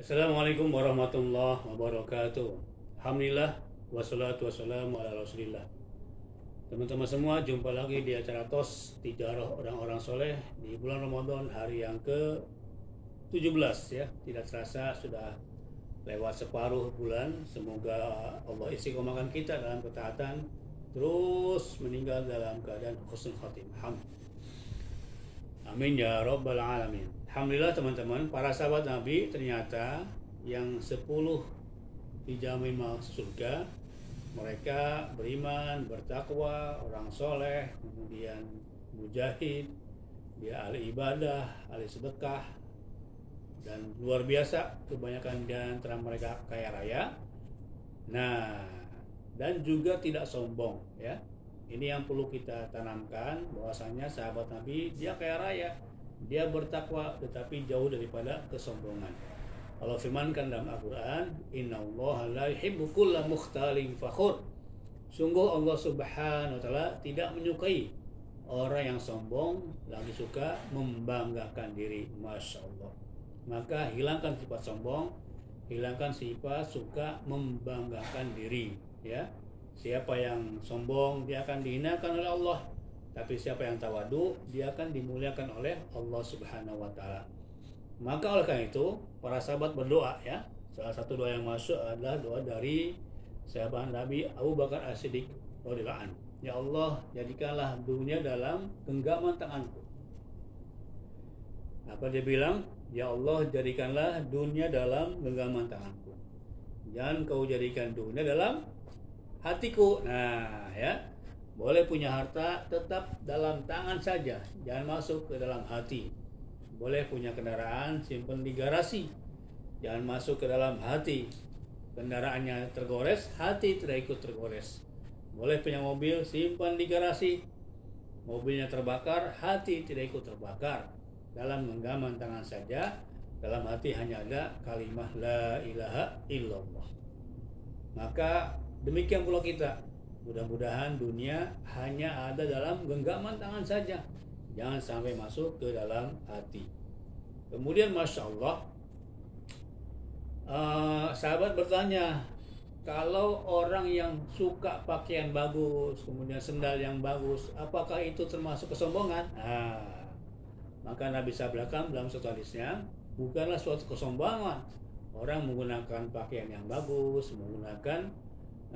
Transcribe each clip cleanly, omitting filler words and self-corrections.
Assalamualaikum warahmatullahi wabarakatuh. Alhamdulillah wassalatu wassalamu ala Rasulillah. Teman-teman semua, jumpa lagi di acara TOS Tijarah Orang-orang Soleh di bulan Ramadan, hari yang ke-17 ya. Tidak terasa sudah lewat separuh bulan. Semoga Allah istiqomahkan kita dalam ketaatan, terus meninggal dalam keadaan husnul khatimah. Amin ya rabbal alamin. Alhamdulillah teman-teman, para sahabat Nabi ternyata yang 10 dijamin masuk surga, mereka beriman, bertakwa, orang soleh, kemudian mujahid, dia ahli ibadah, ahli sedekah, dan luar biasa kebanyakan di antara mereka kaya raya. Nah, dan juga tidak sombong ya. Ini yang perlu kita tanamkan, bahwasanya sahabat Nabi dia kaya raya, dia bertakwa tetapi jauh daripada kesombongan. Allah firmankan dalam Al-Quran, Innallaha la yuhibbu kulla mukhtalin fakhur. Sungguh Allah Subhanahu wa Ta'ala tidak menyukai orang yang sombong, lagi suka membanggakan diri. Masya Allah. Maka hilangkan sifat sombong, hilangkan sifat suka membanggakan diri ya. Siapa yang sombong dia akan dihinakan oleh Allah, tapi siapa yang tawadu dia akan dimuliakan oleh Allah Subhanahu wa Ta'ala. Maka oleh karena itu para sahabat berdoa ya. Salah satu doa yang masuk adalah doa dari sahabat Nabi Abu Bakar As-Siddiq radhiyallahu anhu. Ya Allah, jadikanlah dunia dalam genggaman tanganku. Apa dia bilang? Ya Allah, jadikanlah dunia dalam genggaman tanganku. Jangan kau jadikan dunia dalam hatiku. Nah ya, boleh punya harta tetap dalam tangan saja, jangan masuk ke dalam hati. Boleh punya kendaraan simpan di garasi, jangan masuk ke dalam hati. Kendaraannya tergores, hati tidak ikut tergores. Boleh punya mobil simpan di garasi, mobilnya terbakar, hati tidak ikut terbakar. Dalam genggaman tangan saja, dalam hati hanya ada kalimah la ilaha illallah. Maka demikian pula kita, mudah-mudahan dunia hanya ada dalam genggaman tangan saja, jangan sampai masuk ke dalam hati. Kemudian Masya Allah, sahabat bertanya, kalau orang yang suka pakaian bagus, kemudian sendal yang bagus, apakah itu termasuk kesombongan? Maka Nabi sabdakan dalam suatu hadisnya, bukanlah suatu kesombongan orang menggunakan pakaian yang bagus, menggunakan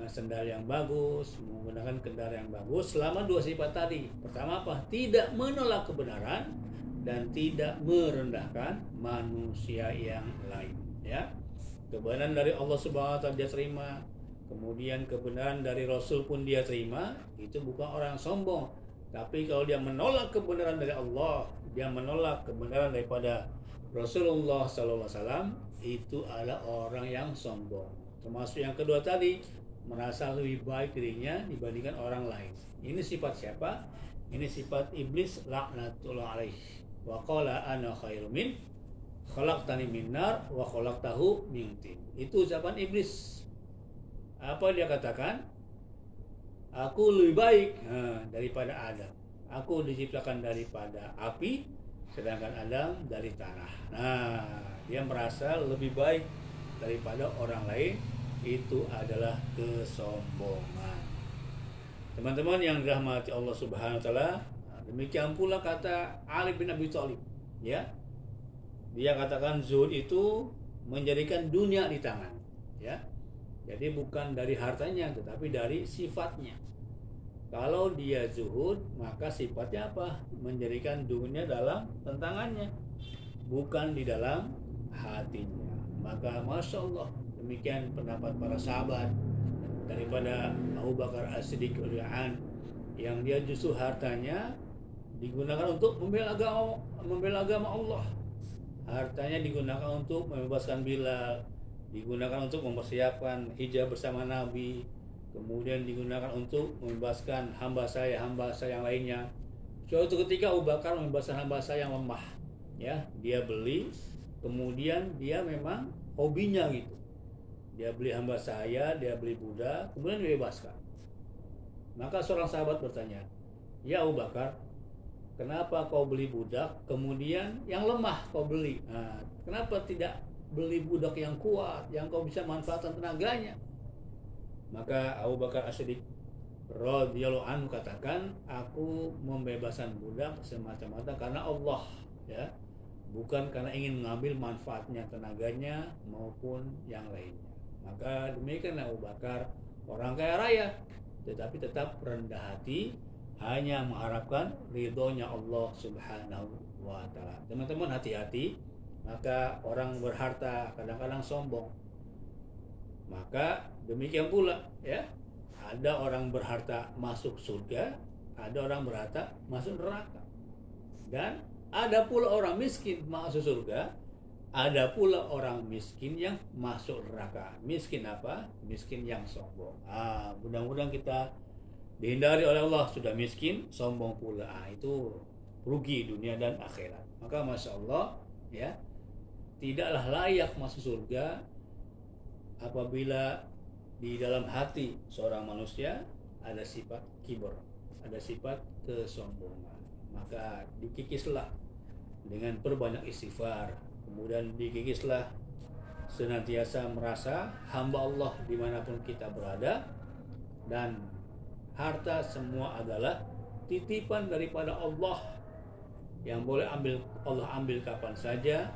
sendal yang bagus, menggunakan kendaraan yang bagus, selama dua sifat tadi. Pertama apa? Tidak menolak kebenaran dan tidak merendahkan manusia yang lain ya. Kebenaran dari Allah Subhanahu wa Ta'ala dia terima, kemudian kebenaran dari Rasul pun dia terima. Itu bukan orang sombong. Tapi kalau dia menolak kebenaran dari Allah, dia menolak kebenaran daripada Rasulullah SAW, itu adalah orang yang sombong. Termasuk yang kedua tadi, merasa lebih baik dirinya dibandingkan orang lain. Ini sifat siapa? Ini sifat iblis laknatullah alaih. Wa qala ana khairum min khalaqtani min nar wa khalaqtahu min tin. Itu ucapan iblis. Apa dia katakan? Aku lebih baik daripada Adam. Aku diciptakan daripada api, sedangkan Adam dari tanah. Nah, dia merasa lebih baik daripada orang lain. Itu adalah kesombongan. Teman-teman yang dirahmati Allah Subhanahu wa Ta'ala, demikian pula kata Ali bin Abi Thalib ya. Dia katakan zuhud itu menjadikan dunia di tangan ya. Jadi bukan dari hartanya tetapi dari sifatnya. Kalau dia zuhud, maka sifatnya apa? Menjadikan dunia dalam tangannya, bukan di dalam hatinya. Maka Masya Allah, demikian pendapat para sahabat daripada Abu Bakar As-Siddiq radhiyallahu anhu, yang dia justru hartanya digunakan untuk membela agama Allah. Hartanya digunakan untuk membebaskan Bilal, digunakan untuk mempersiapkan hijrah bersama Nabi, kemudian digunakan untuk membebaskan hamba saya yang lainnya. Suatu ketika Abu Bakar membebaskan hamba saya yang lemah ya, dia beli, kemudian dia memang hobinya gitu. Dia beli hamba saya, dia beli budak, kemudian dibebaskan. Maka seorang sahabat bertanya, ya Abu Bakar, kenapa kau beli budak, kemudian yang lemah kau beli? Nah, kenapa tidak beli budak yang kuat, yang kau bisa manfaatkan tenaganya. Maka Abu Bakar As-Siddiq radhiyallahu anhu katakan, aku membebaskan budak semata-mata karena Allah, ya, bukan karena ingin mengambil manfaatnya, tenaganya maupun yang lainnya. Maka demikianlah Abu Bakar, orang kaya raya tetapi tetap rendah hati, hanya mengharapkan ridhonya Allah Subhanahu wa taala. Teman-teman, hati-hati, maka orang berharta kadang-kadang sombong. Maka demikian pula, ya, ada orang berharta masuk surga, ada orang berharta masuk neraka. Dan ada pula orang miskin masuk surga, ada pula orang miskin yang masuk neraka. Miskin apa? Miskin yang sombong. Mudah-mudahan kita dihindari oleh Allah. Sudah miskin, sombong pula, itu rugi dunia dan akhirat. Maka Masya Allah, ya, tidaklah layak masuk surga apabila di dalam hati seorang manusia ada sifat kibur, ada sifat kesombongan. Maka dikikislah dengan perbanyak istighfar, kemudian dikikislah senantiasa merasa hamba Allah dimanapun kita berada, dan harta semua adalah titipan daripada Allah yang boleh Allah ambil kapan saja,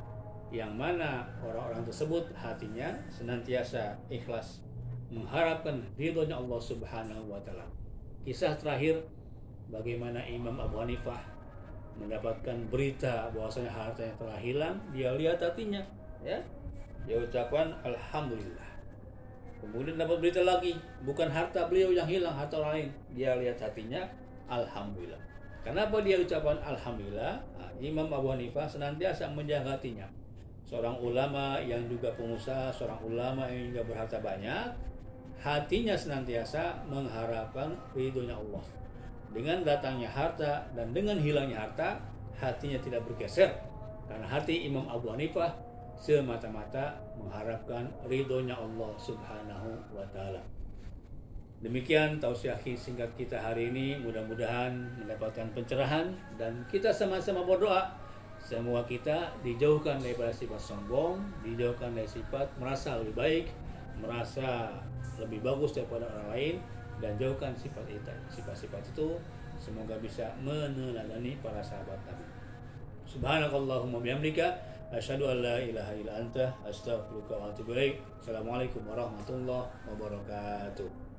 yang mana orang-orang tersebut hatinya senantiasa ikhlas mengharapkan ridhonya Allah Subhanahu wa taala. Kisah terakhir bagaimana Imam Abu Hanifah mendapatkan berita bahwasanya hartanya telah hilang, dia lihat hatinya, ya. Dia ucapkan alhamdulillah. Kemudian dapat berita lagi, bukan harta beliau yang hilang, harta lain. Dia lihat hatinya, alhamdulillah. Kenapa dia ucapkan alhamdulillah? Imam Abu Hanifah senantiasa menjaga hatinya. Seorang ulama yang juga pengusaha, seorang ulama yang juga berharta banyak, hatinya senantiasa mengharapkan ridhonya Allah. Dengan datangnya harta dan dengan hilangnya harta, hatinya tidak bergeser, karena hati Imam Abu Hanifah semata-mata mengharapkan ridhonya Allah Subhanahu wa taala. Demikian tausiah singkat kita hari ini, mudah-mudahan mendapatkan pencerahan, dan kita sama-sama berdoa semua kita dijauhkan daripada sifat sombong, dijauhkan dari sifat merasa lebih baik, merasa lebih bagus daripada orang lain, dan jauhkan sifat-sifat itu. Semoga bisa meneladani para sahabat Nabi. Subhanakallahumma bihamdika asyhadu an la ilaha illa anta astaghfiruka wa atubu ilaik. Assalamualaikum warahmatullahi wabarakatuh.